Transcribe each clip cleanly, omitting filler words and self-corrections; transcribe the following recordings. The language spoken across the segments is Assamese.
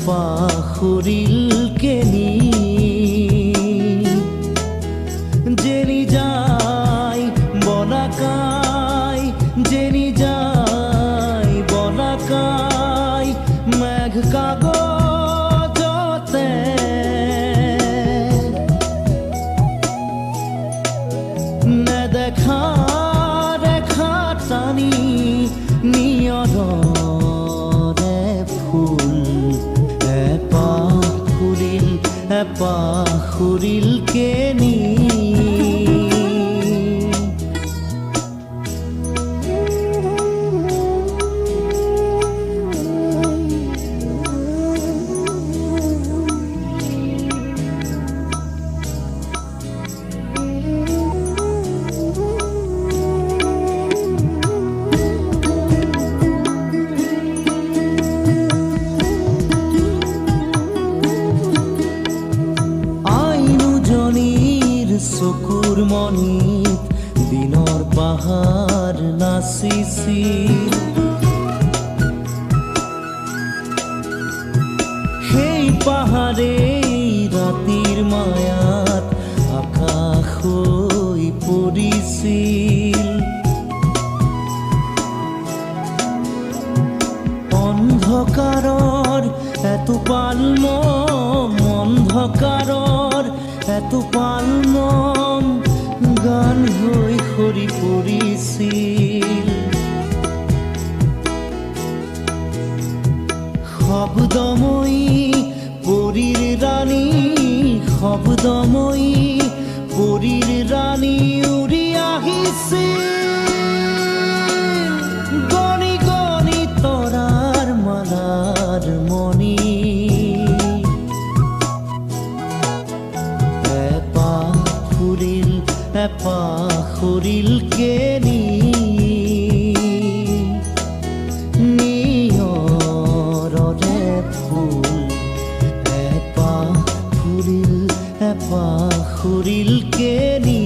পাখৰিলকেনি জেনি যায় বনাকাই জেনি যায় বনাকাই মেঘ কাগজতে নেদেখা ৰেখা টানি নিয়ৰৰে ফুল পাখৰিলকেনি চকুৰ মণিত দিনৰ পাহাৰ নাচিছিল সেই পাহাৰে ৰাতিৰ মায়াত আকাশ হৈ পৰিছিল অন্ধকাৰৰ এটোপাল মম অন্ধকাৰৰ এটোপাল মম গান হৈ সৰি পৰিছিল শব্দময়ী পৰীৰ ৰাণী শব্দময়ী পৰীৰ ৰাণী উৰি আহিছিল গণি গণি তৰাৰ মালাৰ মণি পাখৰিলকেনি নিয়ৰৰে ফুল পাখৰিলকেনি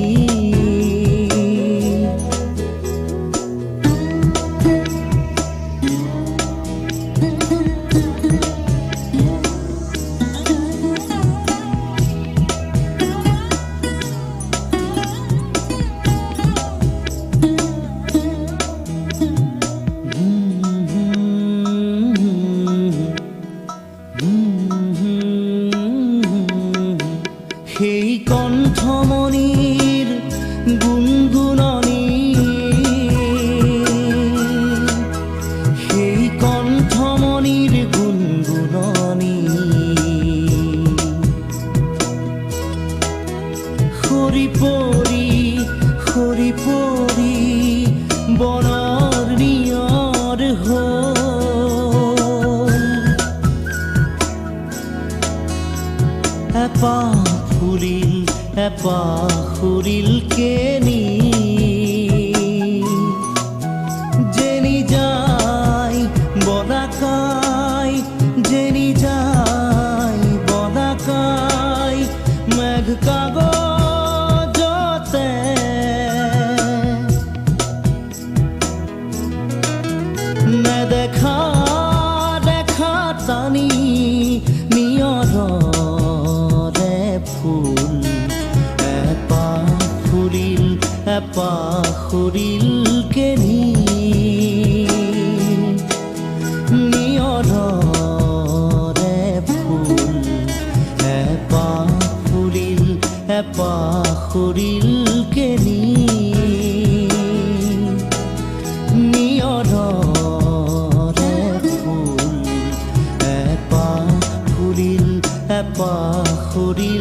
সেই কণ্ঠমণিৰ গুণগুণনি সেই কণ্ঠমণিৰ গুণগুণনি সৰি পৰি বনৰ নিয়ৰ হ'ল পাখৰিলকেনি জেনি যায় বনাকাই জেনি যায় বনাকাই মেঘ কাগজতে নেদেখা ৰেখা টানি নিয়ৰৰে ফুল পাখৰিলকেনি নিয়ৰৰে ফুল পাখৰিলকেনি নিয়ৰৰে ফুল পাখৰিল